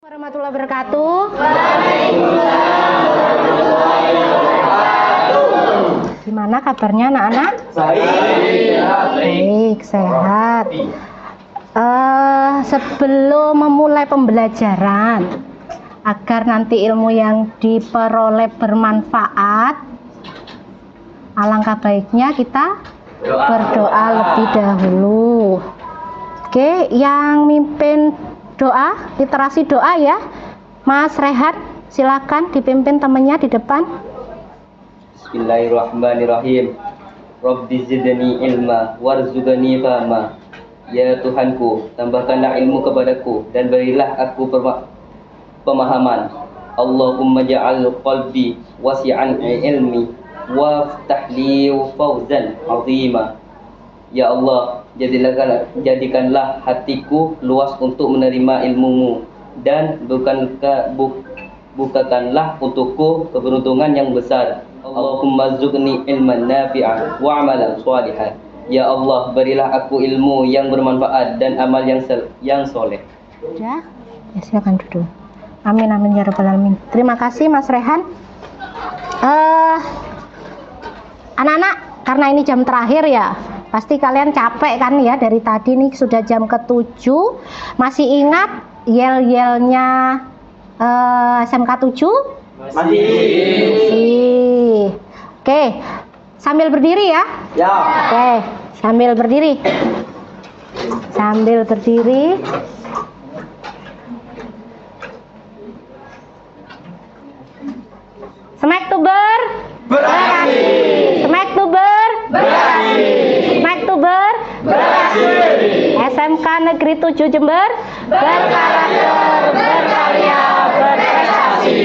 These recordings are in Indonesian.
Warahmatullahi wabarakatuh. Gimana kabarnya anak-anak? Baik, sehat. Sebelum memulai pembelajaran, agar nanti ilmu yang diperoleh bermanfaat, alangkah baiknya kita berdoa lebih dahulu. Oke, yang mimpin doa, literasi doa ya, Mas Rehat, silakan dipimpin temannya di depan. Bismillahirrahmanirrahim. Rabbi zidni ilma warzuqni fahma. Ya Tuhanku, tambahkanlah ilmu kepadaku dan berilah aku pemahaman. Allahumma ja'al qalbi wasi'an ilmi waftah li fawzan 'azima. Ya Allah, jadikanlah hatiku luas untuk menerima ilmu-Mu dan bukakanlah untukku keberuntungan yang besar. Allahumma zuqni ilman nafi'an wa amalan shalihan. Ya Allah, berilah aku ilmu yang bermanfaat dan amal yang soleh. Ya, silakan duduk. Amin amin ya rabbal alamin. Terima kasih Mas Rehan. Anak-anak, karena ini jam terakhir ya, pasti kalian capek kan ya, dari tadi nih sudah jam ke-7. Masih ingat yel-yelnya SMK 7? Masih. Oke, sambil berdiri ya. Ya. Oke, sambil berdiri. Sambil berdiri. Smack to beraksi. Smack to beraksi. Smack to beraksi. SMK Negeri 7 Jember berkarakter, berkarya, berprestasi.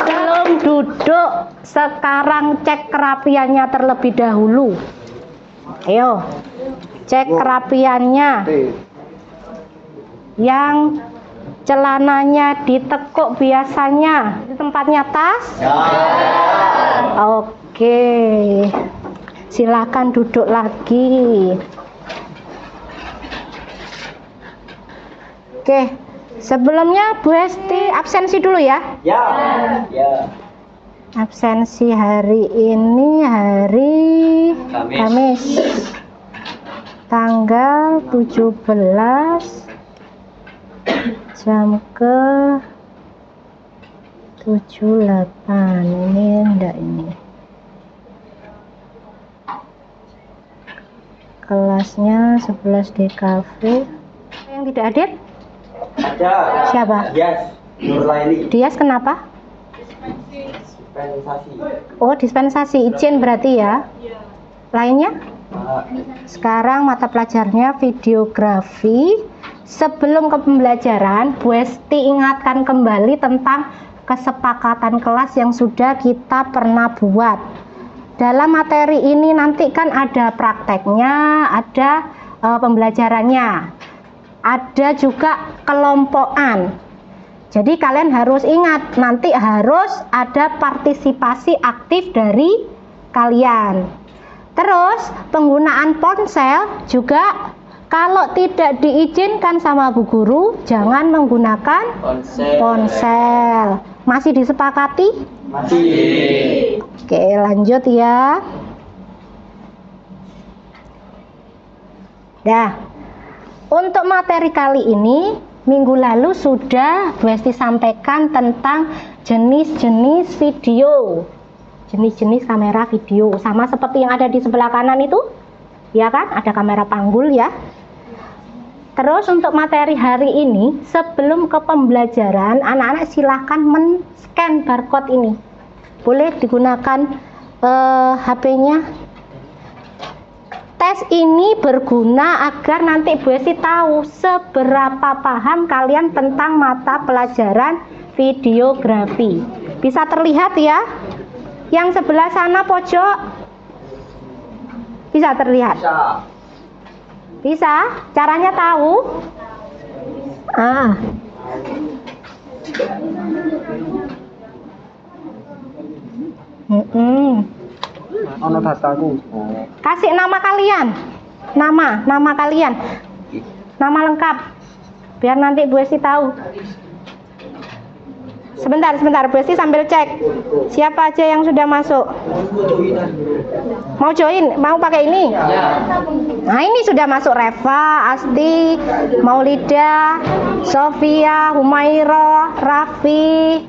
Sebelum duduk, sekarang cek kerapiannya terlebih dahulu. Ayo, cek kerapiannya. Yang celananya ditekuk biasanya di tempatnya tas? Ya. Oke, silakan duduk lagi. Oke, sebelumnya Bu Hesti absensi dulu ya? Ya. Ya. Absensi hari ini hari Kamis. Tanggal 17 jam ke 78. Ini enggak, ini kelasnya 11 DKV. Yang tidak hadir? Ada. Siapa? Dias Nurlaili. Dias kenapa? Dispensasi. Oh, dispensasi izin berarti ya. Lainnya? Sekarang mata pelajarnya videografi. Sebelum ke pembelajaran, Bu Esti ingatkan kembali tentang kesepakatan kelas yang sudah kita pernah buat. Dalam materi ini nanti kan ada prakteknya, ada pembelajarannya, ada juga kelompokan. Jadi kalian harus ingat, nanti harus ada partisipasi aktif dari kalian. Terus penggunaan ponsel juga, kalau tidak diizinkan sama Bu Guru, jangan menggunakan ponsel. Masih disepakati? Masih. Oke, lanjut ya. Dah. Untuk materi kali ini, minggu lalu sudah Bu Esti sampaikan tentang jenis-jenis video. Jenis-jenis kamera video. Sama seperti yang ada di sebelah kanan itu. Ya kan? Ada kamera panggul ya. Terus untuk materi hari ini, sebelum ke pembelajaran, anak-anak silahkan men-scan barcode ini. Boleh digunakan HP-nya. Tes ini berguna agar nanti Bu Esti tahu seberapa paham kalian tentang mata pelajaran videografi. Bisa terlihat ya? Yang sebelah sana pojok bisa terlihat? Bisa? Caranya tahu? Kasih nama kalian. Nama kalian. Nama lengkap. biar nanti Bu Esti tahu. Sebentar, Bu Esti sambil cek siapa aja yang sudah masuk. Mau join? Mau pakai ini? Nah, ini sudah masuk Reva, Asti, Maulida, Sofia, Humaira, Raffi,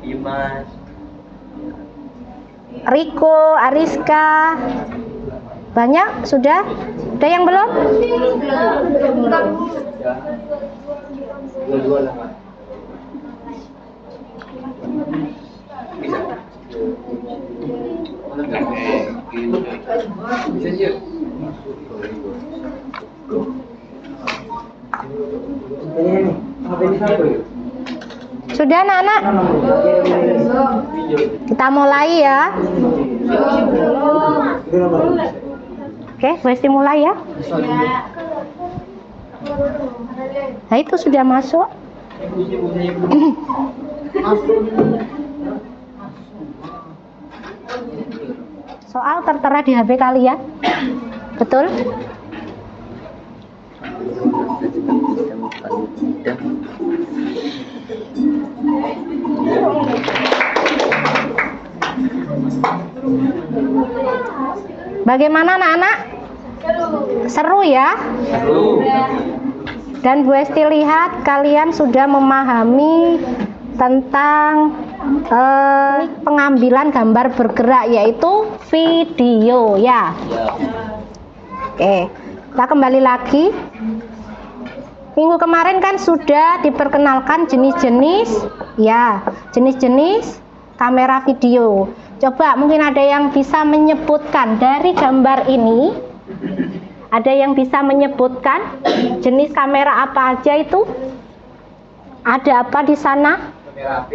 Imas, Riko, Ariska. Banyak sudah? Ada yang belum? Sudah anak-anak? Kita mulai ya. Oke, Bu Esti mulai ya. Nah, itu sudah masuk. Soal tertera di HP kalian. Betul? Bagaimana anak-anak? Seru ya? Seru. Dan Bu Esti lihat kalian sudah memahami tentang pengambilan gambar bergerak, yaitu video ya. Oke, kita kembali lagi. Minggu kemarin kan sudah diperkenalkan jenis-jenis kamera video. Coba mungkin ada yang bisa menyebutkan dari gambar ini, ada yang bisa menyebutkan jenis kamera apa aja itu? Ada apa di sana? Kamera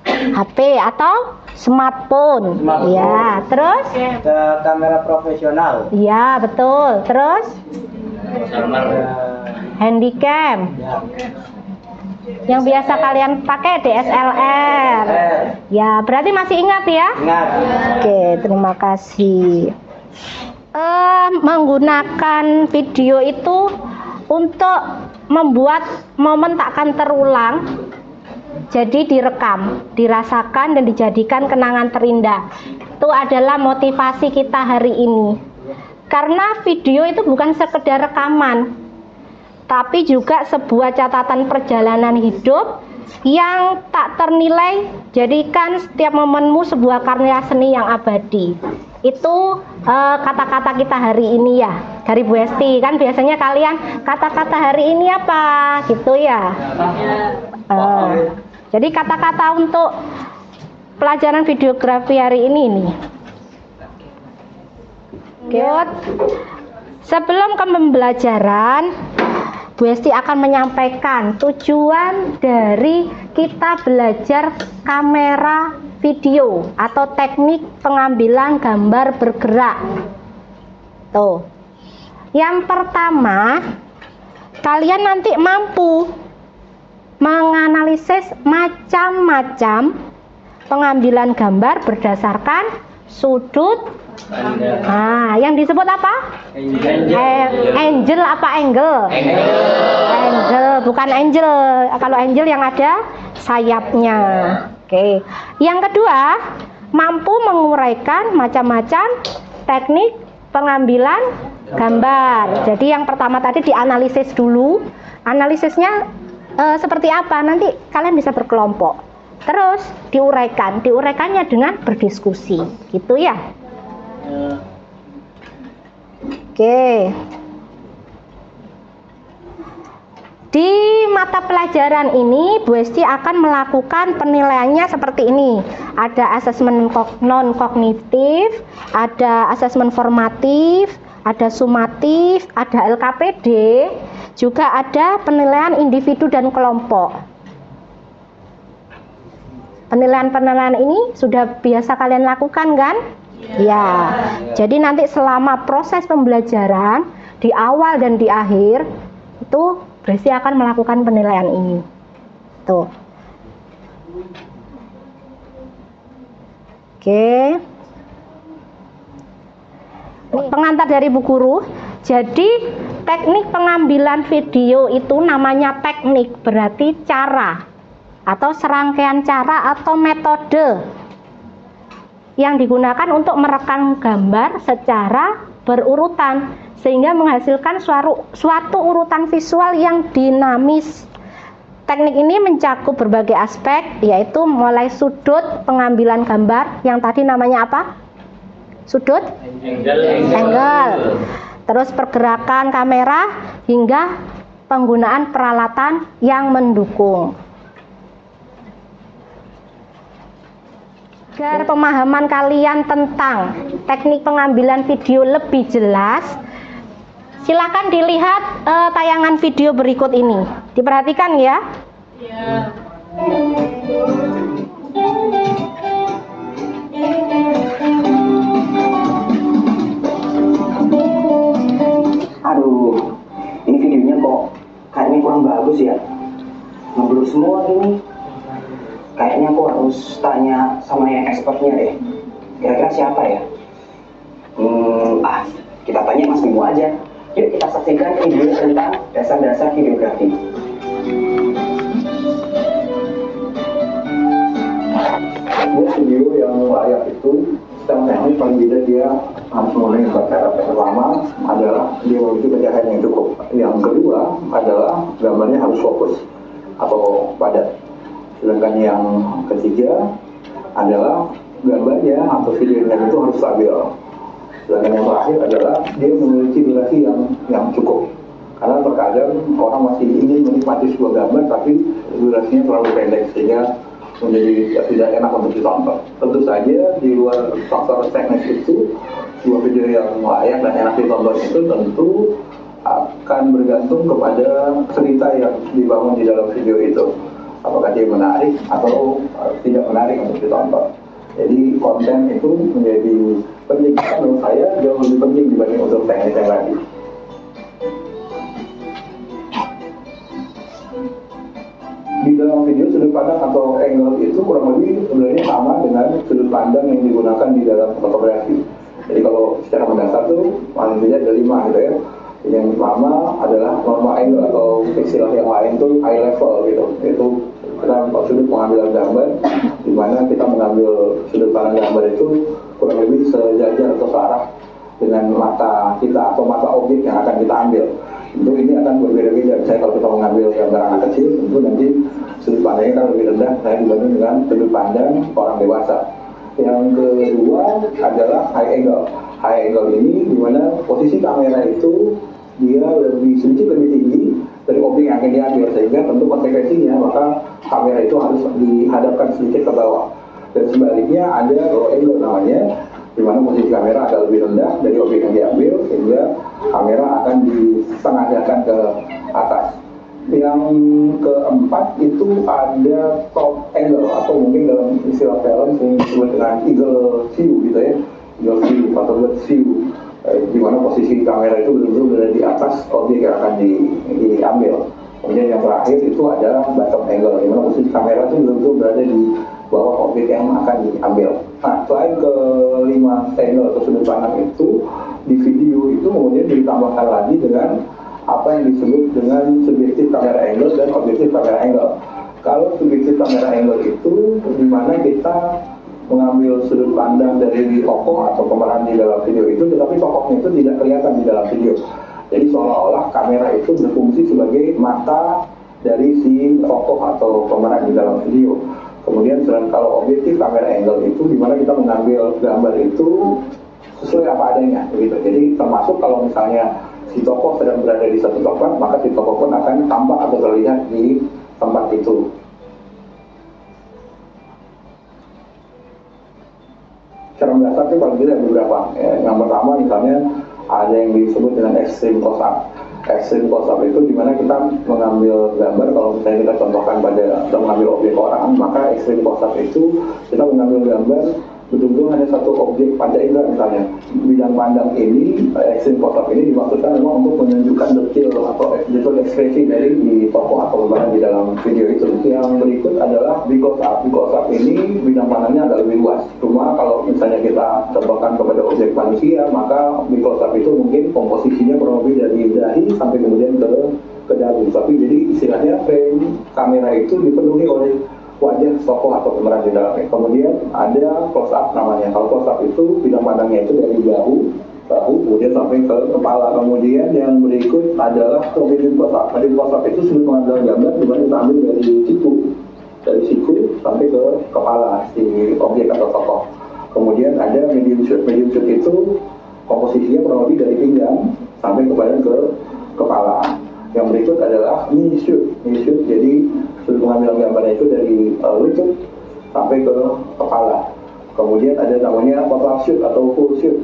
HP atau smartphone. Ya, terus? Ada kamera profesional. Ya, betul. Terus? Handycam. Yang biasa kalian pakai DSLR. Ya, berarti masih ingat ya? Ingat. Oke, terima kasih. Menggunakan video itu untuk membuat momen takkan terulang. Jadi direkam, dirasakan dan dijadikan kenangan terindah. Itu adalah motivasi kita hari ini. Karena video itu bukan sekedar rekaman, tapi juga sebuah catatan perjalanan hidup yang tak ternilai. Jadikan setiap momenmu sebuah karya seni yang abadi. Itu kata-kata kita hari ini ya, dari Bu Esti. Kan biasanya kalian kata-kata hari ini apa gitu ya. Jadi kata-kata untuk pelajaran videografi hari ini nih. Oke. Sebelum ke pembelajaran, Bu Esti akan menyampaikan tujuan dari kita belajar kamera video atau teknik pengambilan gambar bergerak. Tuh. Yang pertama, kalian nanti mampu menganalisis macam-macam pengambilan gambar berdasarkan sudut. Nah, yang disebut apa? Angle apa angle? Angle, bukan angel. Kalau angel yang ada sayapnya. Oke. Yang kedua, mampu menguraikan macam-macam teknik pengambilan gambar. Jadi yang pertama tadi dianalisis dulu. Analisisnya seperti apa? Nanti kalian bisa berkelompok. Terus diuraikan. Diuraikannya dengan berdiskusi. Gitu ya. Oke. Di mata pelajaran ini Bu Esti akan melakukan penilaiannya seperti ini. Ada asesmen non kognitif, ada asesmen formatif, ada sumatif, ada LKPD, juga ada penilaian individu dan kelompok. Penilaian-penilaian ini sudah biasa kalian lakukan kan? Ya. Jadi nanti selama proses pembelajaran di awal dan di akhir itu Bu Esti akan melakukan penilaian ini. Tuh. Oke. Ini pengantar dari Bu Guru. Jadi Teknik pengambilan video itu namanya teknik, berarti cara atau serangkaian cara atau metode yang digunakan untuk merekam gambar secara berurutan sehingga menghasilkan suatu urutan visual yang dinamis. Teknik ini mencakup berbagai aspek, yaitu mulai sudut pengambilan gambar yang tadi namanya apa? Sudut? Angle. Terus pergerakan kamera hingga penggunaan peralatan yang mendukung. Agar pemahaman kalian tentang teknik pengambilan video lebih jelas, silakan dilihat tayangan video berikut ini. Diperhatikan ya. Ya. Aduh, ini videonya kok kayaknya kurang bagus ya. Ngeblur semua ini. Kayaknya aku harus tanya sama yang expertnya deh. Kira-kira siapa ya? Kita tanya Mas Bimo aja. Yuk kita saksikan video tentang dasar-dasar videografi. Buat video yang layak itu, secara teknis paling tidak dia harus memenuhi syarat pertama adalah dia memiliki pencahayaan yang cukup. Yang kedua adalah gambarnya harus fokus atau padat. Sedangkan yang ketiga adalah gambarnya atau videonya itu harus stabil. Sedangkan yang terakhir adalah dia memiliki durasi yang cukup. Karena terkadang orang masih ingin menikmati sebuah gambar tapi durasinya terlalu pendek sehingga menjadi tidak enak untuk ditonton. Tentu saja di luar faktor teknis itu, sebuah video yang layak dan enak ditonton itu tentu akan bergantung kepada cerita yang dibangun di dalam video itu. Apakah dia menarik atau tidak menarik untuk ditonton. Jadi konten itu menjadi penting, menurut saya jauh lebih penting dibanding unsur teknis yang lain. Di dalam video sudut pandang atau angle itu kurang lebih sebenarnya sama dengan sudut pandang yang digunakan di dalam fotografi. Jadi kalau secara mendasar tuh paling tidak ada 5 gitu ya. Yang pertama adalah normal angle atau istilah yang lain tuh high level gitu. Itu kita sudut pengambilan gambar di mana kita mengambil sudut pandang gambar itu kurang lebih sejajar atau searah dengan mata kita atau mata objek yang akan kita ambil. Tentu ini akan berbeda-beda. Misalnya kalau kita mengambil gambar anak kecil, tentu nanti sudut pandangnya kan lebih rendah dibanding dengan sudut pandang orang dewasa. Yang kedua adalah high angle. High angle ini di mana posisi kamera itu dia sedikit lebih tinggi dari objek yang akan diambil, sehingga tentu konsekuensinya maka kamera itu harus dihadapkan sedikit ke bawah. Dan sebaliknya ada low angle namanya, di mana posisi kamera agak lebih rendah dari objek yang diambil sehingga kamera akan disengajakan ke atas. Yang keempat itu ada top angle atau mungkin dalam istilah film yang disebut dengan eagle view gitu ya, eagle view atau bird view, di mana posisi kamera itu benar-benar berada di atas objek yang akan diambil. Kemudian yang terakhir itu adalah bottom angle, di mana posisi kamera itu benar-benar berada di bawah objek yang akan diambil. Nah, selain kelima angle atau sudut pandang itu, di video itu kemudian ditambahkan lagi dengan apa yang disebut dengan subjektif kamera angle dan objektif kamera angle. Kalau subjektif kamera angle itu di mana kita mengambil sudut pandang dari tokoh atau pemeran di dalam video itu, tetapi tokohnya itu tidak kelihatan di dalam video. Jadi seolah-olah kamera itu berfungsi sebagai mata dari si tokoh atau pemeran di dalam video. Kemudian kalau objektif kamera angle itu di mana kita mengambil gambar itu sesuai apa adanya, begitu. Jadi termasuk kalau misalnya si tokoh sedang berada di satu tempat, maka si tokoh pun akan tampak atau terlihat di tempat itu. Secara mendasar itu paling tidak beberapa. Yang pertama misalnya ada yang disebut dengan extreme close-up. Extreme close-up itu dimana kita mengambil gambar, kalau misalnya kita contohkan pada kita mengambil objek orang, maka extreme close-up itu kita mengambil gambar betul-betul hanya satu objek panca indera misalnya. Bidang pandang ini, extreme close-up ini dimaksudkan memang untuk menunjukkan detail atau detail ekspresi dari di tokoh atau gambaran di dalam video itu. Yang berikut adalah di close-up. Di close-up ini bidang pandangnya agak lebih luas. Cuma kalau misalnya kita contohkan kepada objek manusia, maka di close-up itu mungkin komposisinya kurang lebih dari dahi sampai kemudian ke dagu. Tapi jadi istilahnya frame kamera itu dipenuhi oleh wajah tokoh atau pemeran di dalamnya. Kemudian ada close up namanya. Kalau close up itu bidang pandangnya itu dari bahu, kemudian sampai ke kepala. Kemudian yang berikut adalah medium close up. Medium close up itu sudut pengambilan gambar di mana kita ambil dari siku sampai ke kepala si objek atau tokoh. Kemudian ada medium shoot. Medium shoot itu komposisinya kurang lebih dari pinggang sampai kepada ke kepala. Yang berikut adalah mini shoot. Mini shoot jadi sudut pengambilan gambarnya itu dari lutut sampai ke kepala. Kemudian ada namanya total shoot atau full shoot,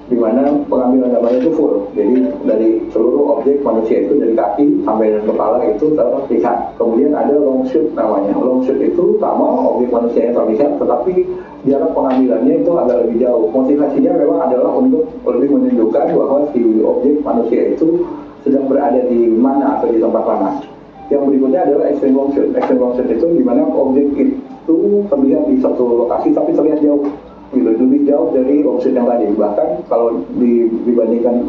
di mana pengambilan gambarnya itu full. Jadi dari seluruh objek manusia itu dari kaki sampai dengan kepala itu terlihat. Kemudian ada long shoot namanya. Long shoot itu sama objek manusia yang terlihat, tetapi jarak pengambilannya itu agak lebih jauh. Motivasinya memang adalah untuk lebih menunjukkan bahwa si objek manusia itu sedang berada di mana atau di tempat mana. Yang berikutnya adalah extreme long shot. Extreme long shot itu di mana objek itu terlihat di satu lokasi tapi terlihat jauh, gitu, lebih jauh dari long shot yang tadi. Bahkan kalau dibandingkan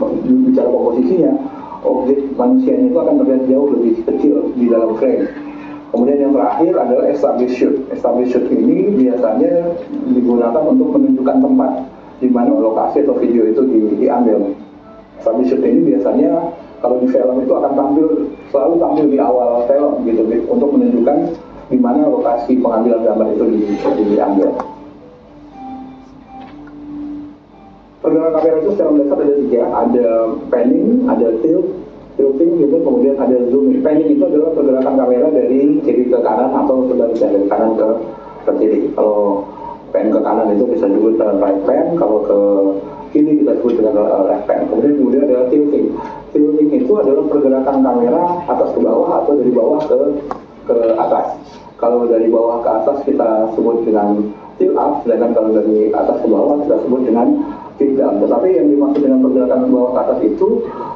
bicara komposisinya, objek manusianya itu akan terlihat jauh lebih kecil di dalam frame. Kemudian yang terakhir adalah established shoot. Established shoot ini biasanya digunakan untuk menunjukkan tempat di mana lokasi atau video itu diambil. Established shoot ini biasanya kalau di film itu akan selalu tampil di awal film gitu, untuk menunjukkan di mana lokasi pengambilan gambar itu diambil. Pergerakan kamera itu secara dasar ada 3, ada panning, ada tilting gitu, kemudian ada zooming. Panning itu adalah pergerakan kamera dari kiri ke kanan atau sebaliknya dari kanan ke kiri. Kalau pan ke kanan itu bisa disebut right pan, kalau ke kiri kita sebut dengan left pan. Kemudian ada tilting. Tilting itu adalah pergerakan kamera atas ke bawah atau dari bawah ke atas. Kalau dari bawah ke atas kita sebut dengan tilt up, sedangkan kalau dari atas ke bawah kita sebut dengan tilt down. Tetapi yang dimaksud dengan pergerakan bawah ke atas itu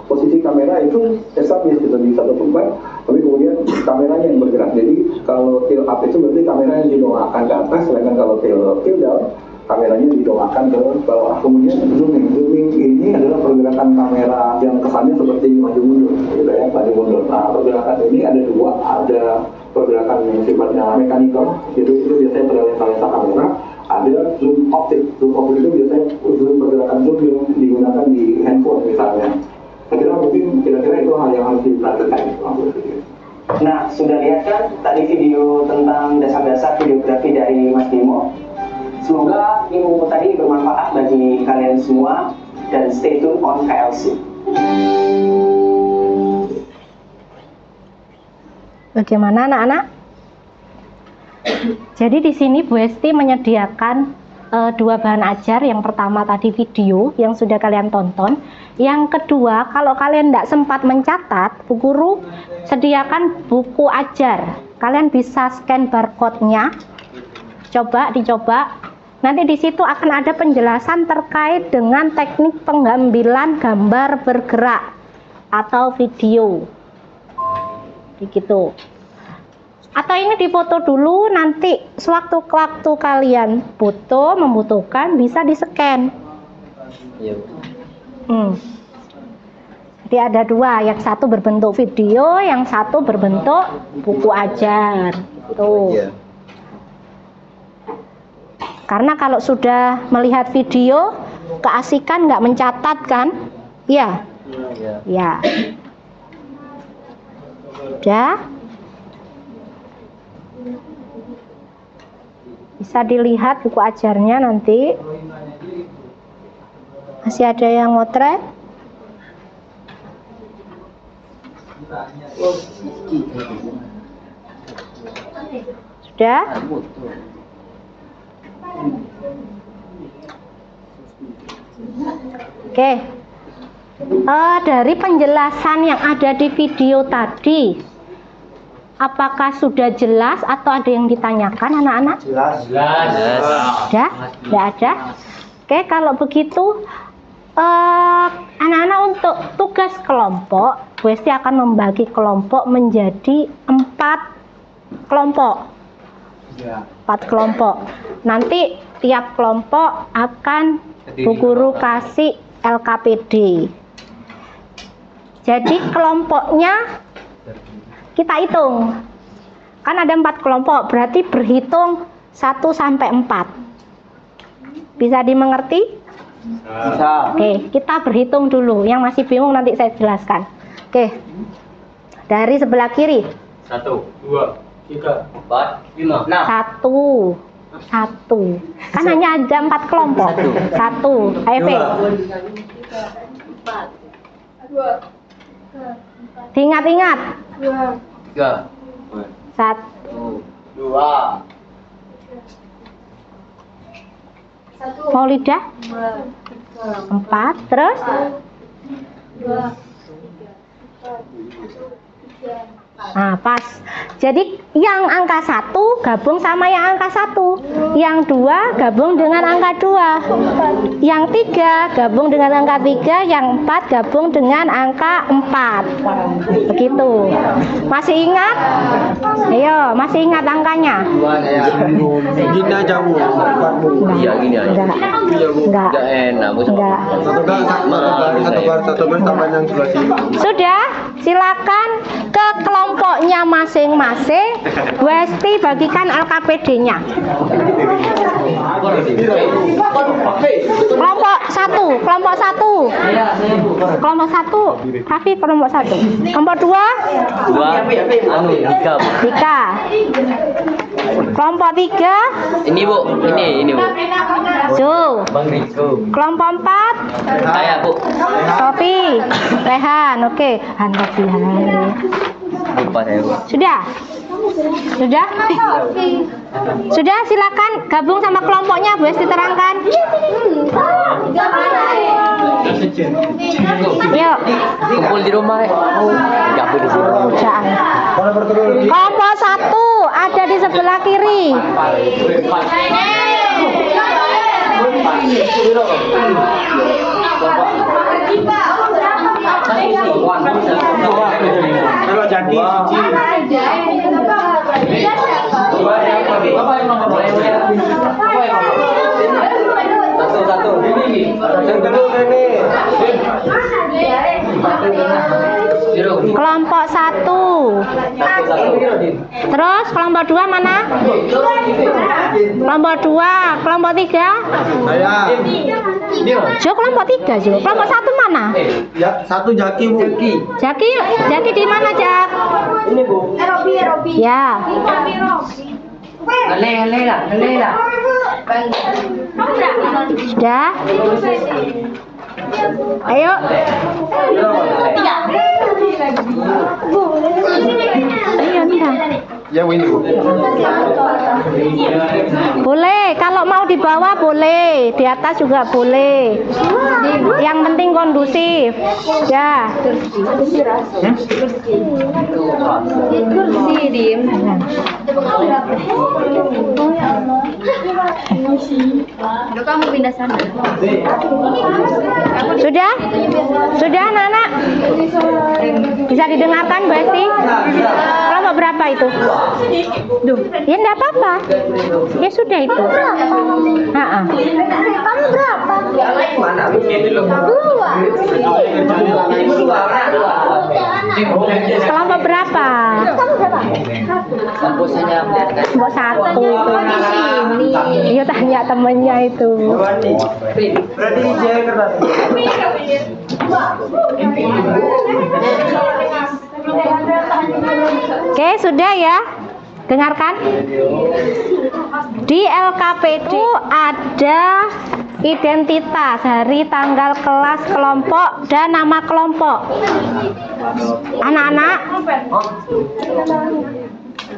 posisi kamera itu established gitu, di satu tempat, tapi kemudian kameranya yang bergerak. Jadi kalau tilt up itu berarti kamera yang didongakkan ke atas, sedangkan kalau tilt down kameranya didongakkan ke bawah. Kemudian zooming ini adalah pergerakan kamera yang kesannya seperti maju mundur, gitu ya, maju mundur. Nah, pergerakan ini ada 2, ada pergerakan yang sifatnya mekanikal, itu biasanya pergerakan kamera. Ada zoom optik. Zoom optik itu biasanya pergerakan zoom yang digunakan di handphone misalnya. Mungkin kira-kira itu hal yang harus diperhatikan. Nah, sudah lihat kan tadi video tentang dasar-dasar videografi dari Mas Bimo. Semoga ilmu tadi bermanfaat bagi kalian semua dan stay tune on KLC. Bagaimana anak-anak? Jadi di sini Bu Esti menyediakan 2 bahan ajar. Yang pertama tadi video yang sudah kalian tonton. Yang kedua, kalau kalian tidak sempat mencatat, Bu Guru sediakan buku ajar. Kalian bisa scan barcode-nya. Dicoba. Nanti di situ akan ada penjelasan terkait dengan teknik pengambilan gambar bergerak atau video. Begitu. Atau ini difoto dulu, nanti sewaktu-waktu kalian membutuhkan bisa di-scan. Iya. Jadi ada 2, yang satu berbentuk video, yang satu berbentuk buku ajar. Tuh. Iya. Karena kalau sudah melihat video, keasikan nggak mencatat kan? Iya. Ya. Udah. Bisa dilihat buku ajarnya nanti. Masih ada yang motret? Sudah? Oke. Dari penjelasan yang ada di video tadi, Apakah sudah jelas atau ada yang ditanyakan anak-anak? Jelas. Ada? Tidak ada? Oke, kalau begitu anak-anak untuk tugas kelompok, Bu Esti akan membagi kelompok menjadi 4 kelompok. 4 kelompok. Nanti tiap kelompok akan Bu Guru kasih LKPD. Jadi kelompoknya kita hitung. Kan ada 4 kelompok, berarti berhitung 1 sampai 4. Bisa dimengerti? Bisa. Oke, kita berhitung dulu. Yang masih bingung nanti saya jelaskan. Oke. Dari sebelah kiri. 1, 2, 3, 4, 5, 6. 1. Kan hanya ada 4 kelompok. 1. Ayo, P. Diingat-ingat. 3, 1. 2. Maulida? 4. Terus? 2. Nah, pas. Jadi yang angka 1 gabung sama yang angka 1. Yang 2 gabung dengan angka 2. Yang 3 gabung dengan angka 3. Yang 4 gabung dengan angka 4. Begitu. Masih ingat? Ayo, masih ingat angkanya? Gini aja Bu. Iya gini aja. Enggak. Enggak enak, Bu. Enggak. Satu baris sama yang sebelah sini. Sudah, silakan ke kelompoknya masing-masing. Bu Esti bagikan LKPD-nya. Kelompok 1, kelompok 1. Kelompok 1, Raffi kelompok 1. Kelompok 2, 3. kelompok 3, Ini Bu, ini Bu. Jo. Bang Riko. Kelompok 4, Saya Bu. Sofi, Rehan. Oke, Sofi, Lupa saya Bu. Sudah? Sudah? Sudah, silakan gabung sama kelompoknya, Bu Esti terangkan. Yuk. Kumpul di rumah. Enggak Bu di sini. Jangan. Kelompok 1 ada di sebelah kiri. Kalau jadi satu. Kelompok 1. Terus kelompok 2 mana? Kelompok 2, kelompok 3. Jo, kelompok 3 Jo. Kelompok 1 mana? Ya, satu Jaki Bu. Jaki di mana, Jak? Ini Bu. Ya. Sudah? Ayo. Ayo, Nda. Ya Bu ini Bu. Boleh, kalau mau di bawah boleh, di atas juga boleh. Yang penting kondusif. Ya. Kamu pindah sana. Sudah? Sudah, anak-anak? Bisa didengarkan, Bu Esti? Kelompok berapa itu? Ya enggak apa-apa. Ya sudah itu. Ha-ha. Kamu berapa? Kelompok berapa? Kelompok 1 itu. Iya, tanya temennya itu. Berarti dia kertas. Oke, sudah ya. Dengarkan. Di LKPD itu ada identitas, hari, tanggal, kelas, kelompok, dan nama kelompok. Anak-anak.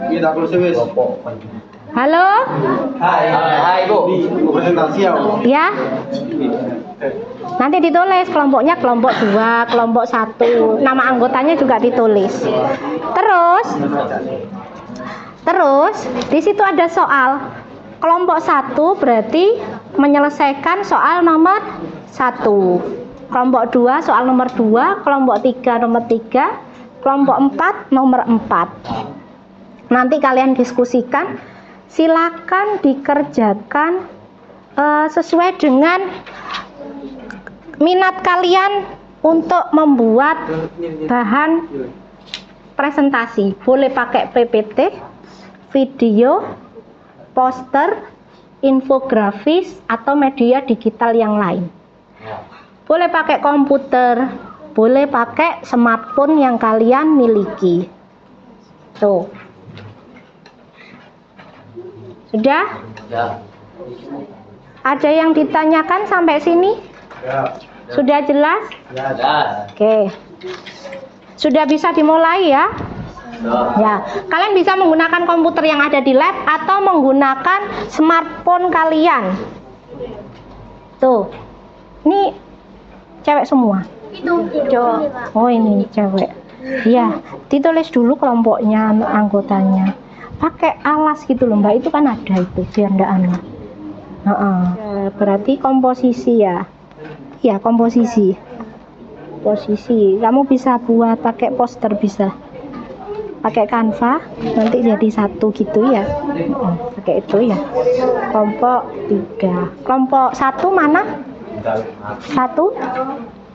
Kita kursus. Halo? Hai Bu. Presentasi ya. Ya. Nanti ditulis kelompoknya kelompok 2, kelompok 1. Nama anggotanya juga ditulis. Terus Terus di situ ada soal. Kelompok 1 berarti menyelesaikan soal nomor 1. Kelompok 2 soal nomor 2, kelompok 3 nomor 3, kelompok 4 nomor 4. Nanti kalian diskusikan, silakan dikerjakan sesuai dengan minat kalian untuk membuat bahan presentasi. Boleh pakai PPT, video, poster, infografis, atau media digital yang lain. Boleh pakai komputer, boleh pakai smartphone yang kalian miliki. Tuh. Sudah? Ada yang ditanyakan sampai sini? Sudah jelas? Oke. Sudah bisa dimulai ya? Ya, kalian bisa menggunakan komputer yang ada di lab atau menggunakan smartphone kalian. Tuh. Ini cewek semua. Oh, ini cewek. Ya, ditulis dulu kelompoknya, anggotanya. Pakai alas gitu loh, Mbak. Itu kan ada itu, biar enggak aneh. Berarti komposisi ya. Ya, komposisi. Posisi. Kamu bisa buat pakai poster, bisa. Pakai Canva, nanti jadi satu gitu ya. Pakai itu ya. Kelompok 3. Kelompok 1 mana? 1.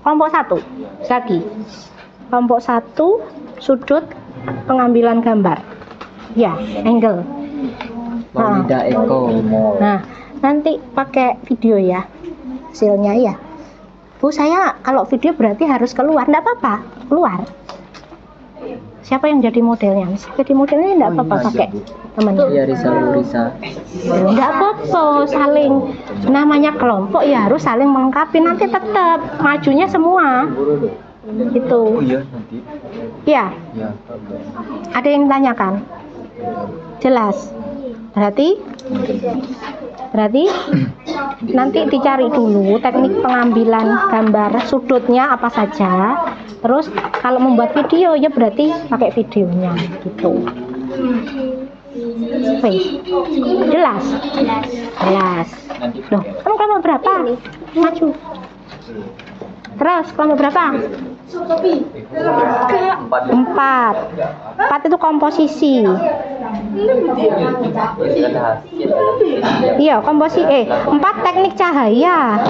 Kelompok 1. Lagi. Kelompok 1 sudut pengambilan gambar. Ya, angle. Nah, nanti pakai video ya. Hasilnya ya. Bu, saya kalau video berarti harus keluar. Enggak apa-apa, keluar. Siapa yang jadi modelnya? Jadi modelnya enggak apa-apa pakai temannya. Ya, Risa. Enggak apa-apa, saling namanya kelompok ya harus saling melengkapi. Nanti tetap majunya semua. Gitu. Oh iya, nanti. Ya. Ya. Ada yang tanyakan? Jelas. Berarti nanti dicari dulu teknik pengambilan gambar sudutnya apa saja. Terus kalau membuat video ya berarti pakai videonya gitu. Oke. Jelas? Jelas. Loh, kamu kelompok berapa? Maju. Terus kelompok berapa? 4 itu komposisi. Iya, komposisi. 4 teknik cahaya.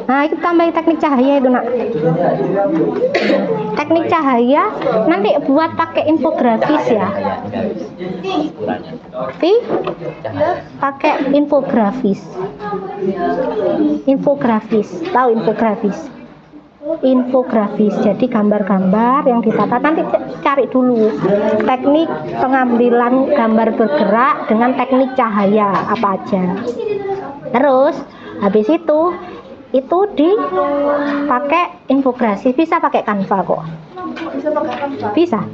Nah, itu tambahin teknik cahaya itu, Nak. Teknik cahaya nanti buat pakai infografis ya. Pakai infografis. Infografis, tahu infografis? Infografis, jadi gambar-gambar yang ditata. Nanti cari dulu teknik pengambilan gambar bergerak dengan teknik cahaya apa aja. Terus habis itu dipakai infografis. Bisa pakai Canva kok. Bisa.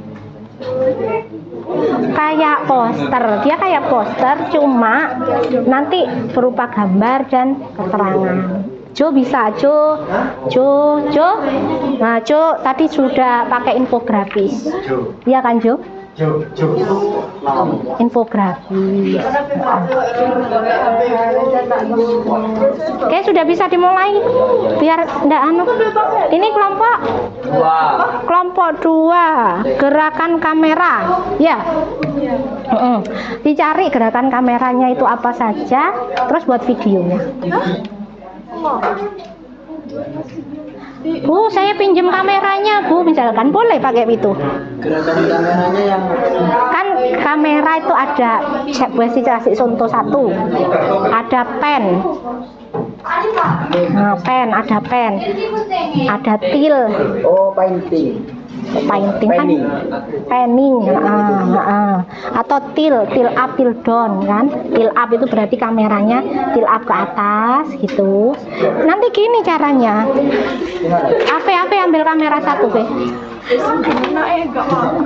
Kayak poster, dia kayak poster, cuma nanti berupa gambar dan keterangan. Jo bisa, Jo. Nah, Jo tadi sudah pakai infografis. Iya kan, Jo? Infografis. Oke, sudah bisa dimulai. Biar enggak Ini kelompok 2, gerakan kamera. Ya. Dicari gerakan kameranya itu apa saja, terus buat videonya. Bu, saya pinjam kameranya, Bu, misalkan boleh pakai itu. Gerakan kameranya yang Kan kamera itu ada kasih contoh 1. Ada pen. Nah, ada pen. Ada til. oh painting. Painting kan penning. Atau til up, til down kan. Til up itu berarti kameranya til up ke atas gitu. Nanti gini caranya. Ape ambil kamera 1, Be.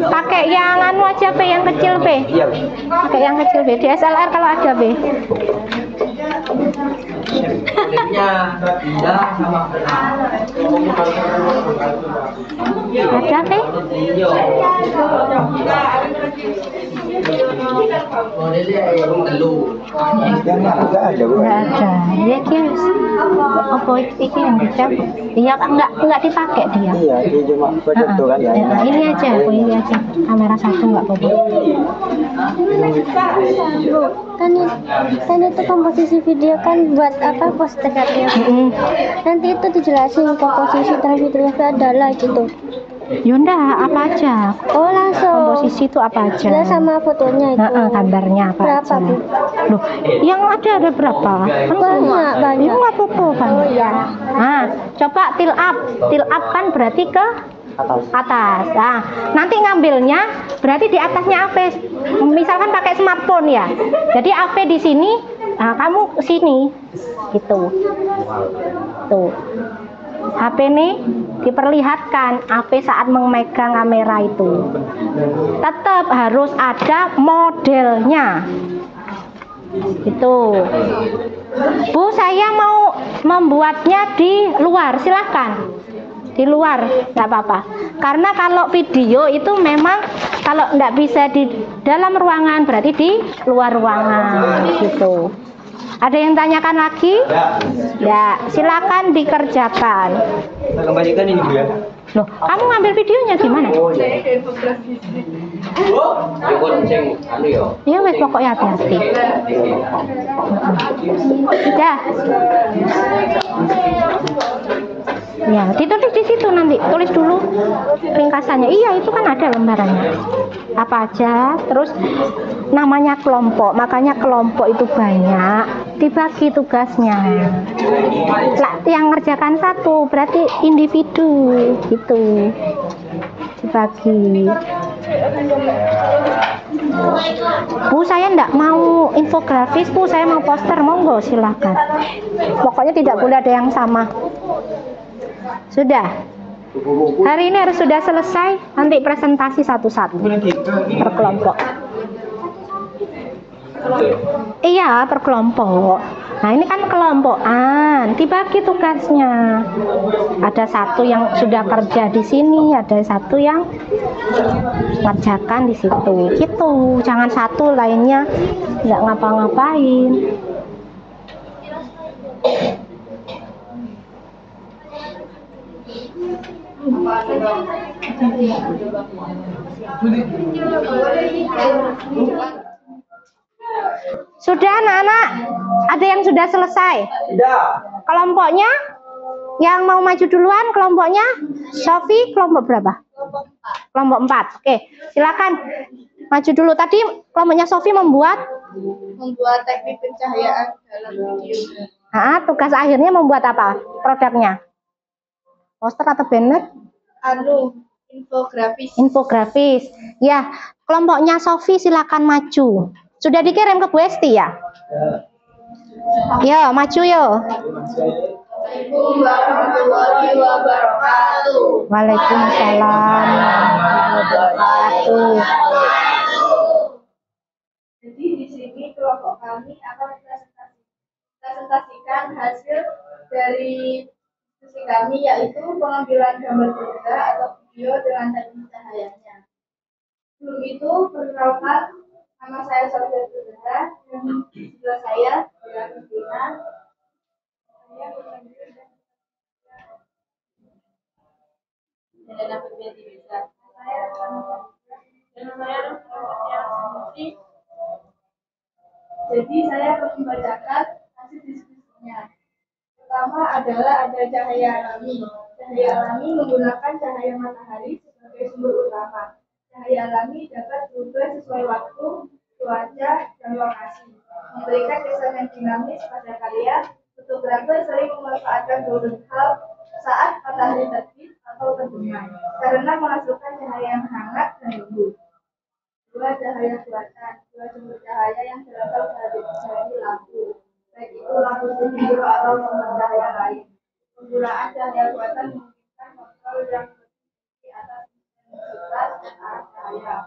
Pakai yang anu aja, Be, yang kecil, Be. Pakai yang kecil, Be. DSLR kalau ada, Be. Ada, Be? Enggak ada, Bu. Enggak ada. Dia kias. Apa itu yang dicabut? Iya, enggak dipakai dia. Iya, dia cuma foto kan ya. Ini aja, Bu, ini aja. Kamera satu enggak apa-apa. Bu, kan itu komposisi video kan buat apa posternya. Nanti itu dijelasin komposisi video adalah gitu. Yunda, apa aja? Oh langsung. Komposisi itu apa aja? Jelas sama fotonya itu. Gambarnya apa Berapa, aja? Bu? Loh, yang ada berapa? Kan Banyak, banyak. Ini nggak apa-apa kan? Oh ya. Nah, coba tilt up. Tilt up kan berarti ke atas. Nah, nanti ngambilnya berarti di atasnya AV. Misalkan pakai smartphone ya. Jadi AV di sini, nah kamu sini, gitu. Tuh. HP nih diperlihatkan HP saat memegang kamera itu. Tetap harus ada modelnya. Itu. Bu, saya mau membuatnya di luar, silahkan. Di luar, nggak apa-apa. Karena kalau video itu memang kalau nggak bisa di dalam ruangan, berarti di luar ruangan, gitu. Ada yang tanyakan lagi? Ya, silakan dikerjakan. Kita kembalikan ini Bu ya. Loh, kamu ngambil videonya gimana? Ya wes pokoknya hati-hati. Ya. Ya, ditulis di situ nanti. Tulis dulu ringkasannya. Iya, itu kan ada lembarannya. Apa aja, terus namanya kelompok. Makanya kelompok itu banyak, dibagi tugasnya. Lah, yang ngerjakan satu berarti individu gitu. Dibagi. Bu, saya enggak mau infografis, Bu, saya mau poster, monggo silahkan. Pokoknya tidak boleh ada yang sama. Sudah. Hari ini harus sudah selesai, nanti presentasi satu-satu per kelompok. Iya, per kelompok. Nah, ini kan kelompokan, dibagi tugasnya. Ada satu yang sudah kerja di sini, ada satu yang ngerjakan di situ. Gitu, jangan satu lainnya nggak ngapa-ngapain. Sudah anak-anak? Ada yang sudah selesai? Tidak. Kelompoknya? Yang mau maju duluan kelompoknya? Sofi kelompok berapa? Kelompok 4. Oke, silakan maju dulu. Tadi kelompoknya Sofi membuat teknik pencahayaan dalam video. Nah, tugas akhirnya membuat apa? Produknya? Poster atau banner? Infografis. Infografis. Ya, kelompoknya Sofi silakan maju. Sudah dikirim ke Bu Esti ya? Yo, maju yo. Assalamualaikum warahmatullahi wabarakatuh. Waalaikumsalam warahmatullahi wabarakatuh. Jadi di sini kelompok kami akan presentasikan hasil dari diskusi kami, yaitu pengambilan gambar benda atau video dengan teknik cahayanya. Sebelum itu, perkenalkan, nama saya Sofia Bunda, dan sebelah saya adalah Kristina. Dan aku bisa dan saya jadi saya akan membacakan hasil diskusinya. Pertama adalah ada cahaya alami. Cahaya alami menggunakan cahaya matahari sebagai sumber utama. Cahaya alami dapat berubah sesuai waktu, cuaca, dan lokasi, memberikan kesan yang dinamis pada karya. Fotografer sering memanfaatkan golden hour saat matahari terbit atau terbenam karena menghasilkan cahaya yang hangat dan lembut. Dua, cahaya buatan. Dua sumber cahaya yang berasal dari lampu, baik itu lampu studio atau sumber cahaya lain. Penggunaan cahaya buatan memungkinkan kontrol yang di atas intensitas dan arah cahaya.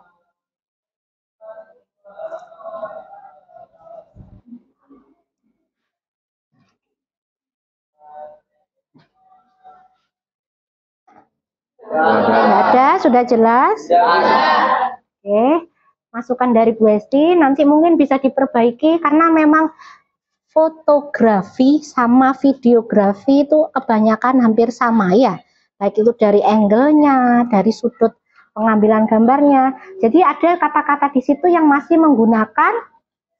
Ada, sudah jelas? Oke. masukan dari Bu Esti, nanti mungkin bisa diperbaiki karena memang fotografi sama videografi itu kebanyakan hampir sama ya, baik itu dari angle-nya, dari sudut pengambilan gambarnya. Jadi ada kata-kata di situ yang masih menggunakan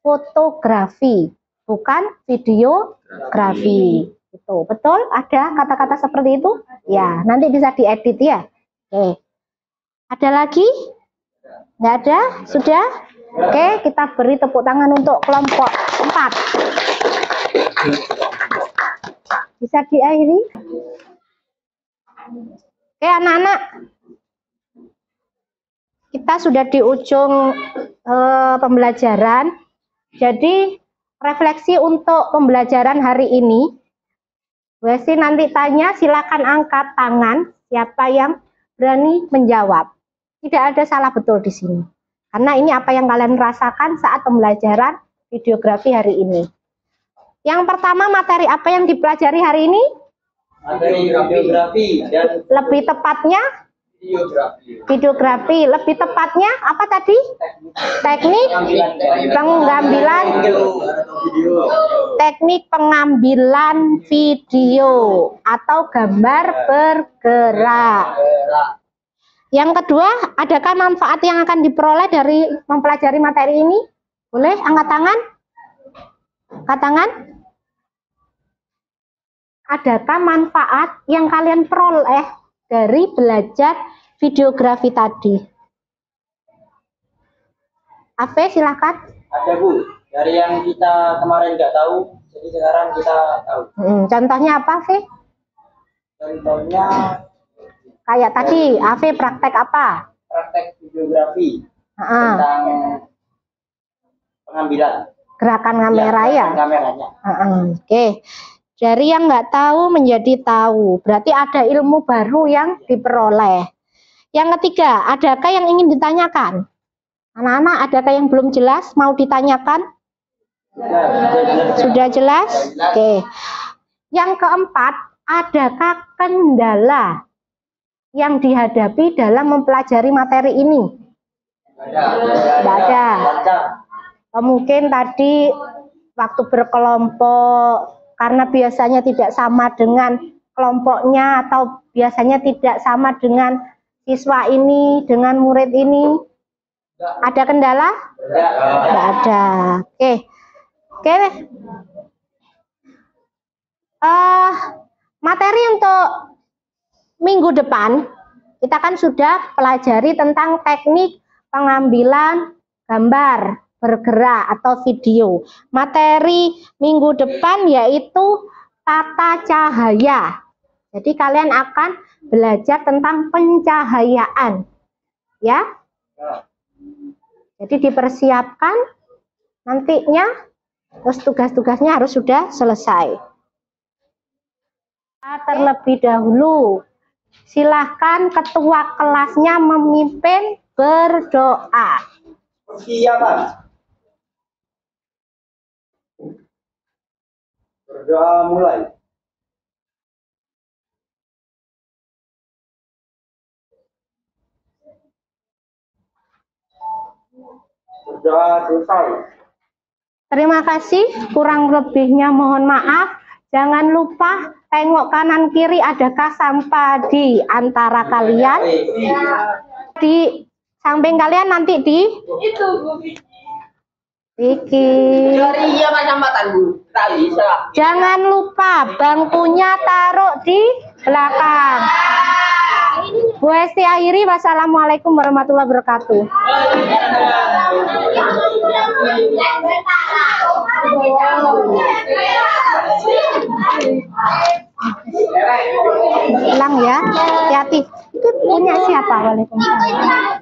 fotografi, bukan videografi. Itu betul? Ada kata-kata seperti itu? Ya, nanti bisa diedit ya. Oke. Ada lagi? Nggak ada? Sudah? Oke, kita beri tepuk tangan untuk kelompok 4. Bisa diakhiri? Oke, anak-anak. Kita sudah di ujung pembelajaran. Jadi, refleksi untuk pembelajaran hari ini. Bu Esti nanti tanya, silakan angkat tangan siapa yang berani menjawab. Tidak ada salah betul di sini. Karena ini apa yang kalian rasakan saat pembelajaran videografi hari ini. Yang pertama, materi apa yang dipelajari hari ini? Materi videografi dan lebih tepatnya videografi. Lebih tepatnya apa tadi? Teknik pengambilan video atau gambar bergerak. Yang kedua, adakah manfaat yang akan diperoleh dari mempelajari materi ini? Boleh angkat tangan? Angkat tangan? Adakah manfaat yang kalian peroleh dari belajar videografi tadi? Afe, silakan. Ada Bu, dari yang kita kemarin nggak tahu, jadi sekarang kita tahu. Contohnya apa, Afe? Contohnya kayak tadi, Afe praktek apa? Praktek videografi tentang pengambilan gerakan kamera ya? Kameranya. Oke. Dari yang nggak tahu menjadi tahu, berarti ada ilmu baru yang diperoleh. Yang ketiga, adakah yang ingin ditanyakan? Anak-anak, adakah yang belum jelas mau ditanyakan? Sudah jelas? Oke. Yang keempat, adakah kendala yang dihadapi dalam mempelajari materi ini? Tidak ada. Mungkin tadi waktu berkelompok, karena biasanya tidak sama dengan kelompoknya atau biasanya tidak sama dengan siswa ini, dengan murid ini. Ada kendala? Tidak ada. Oke. Materi untuk minggu depan, kita kan sudah pelajari tentang teknik pengambilan gambar bergerak atau video. Materi minggu depan yaitu tata cahaya. Jadi kalian akan belajar tentang pencahayaan. Ya. Jadi dipersiapkan nantinya, terus tugas-tugasnya harus sudah selesai. Terlebih dahulu, silahkan ketua kelasnya memimpin berdoa. Siapa? Berdoa mulai. Berdoa selesai. Terima kasih, kurang lebihnya mohon maaf. Jangan lupa tengok kanan kiri, adakah sampah di antara kalian? Di samping kalian nanti di Itu Vicky. Iya kacamata Bu. Tak bisa. Jangan lupa bangkunya taruh di belakang. Bu Esti akhiri, wassalamualaikum warahmatullahi wabarakatuh. Hilang ya, hati-hati. Itu punya siapa? Waalaikumsalam.